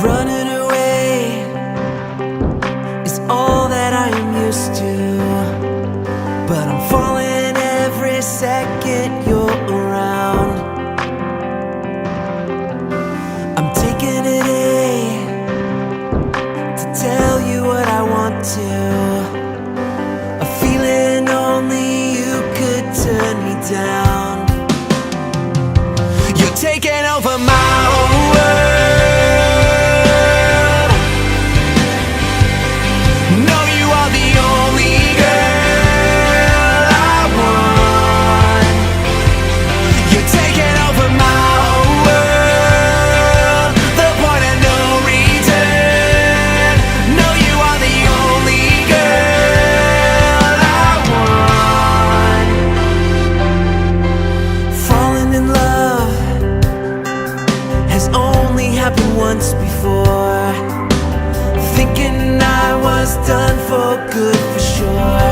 Running away is all that I am used to, but I'm falling every second you're around. I'm taking a day to tell you what I want to, a feeling only you could turn me down. You're taking over my whole world. No, you are the only girl I want. You're taking over my whole world, the point of no return. No, you are the only girl I want. Falling in love has only happened once before. Thinking I was done for good for sure.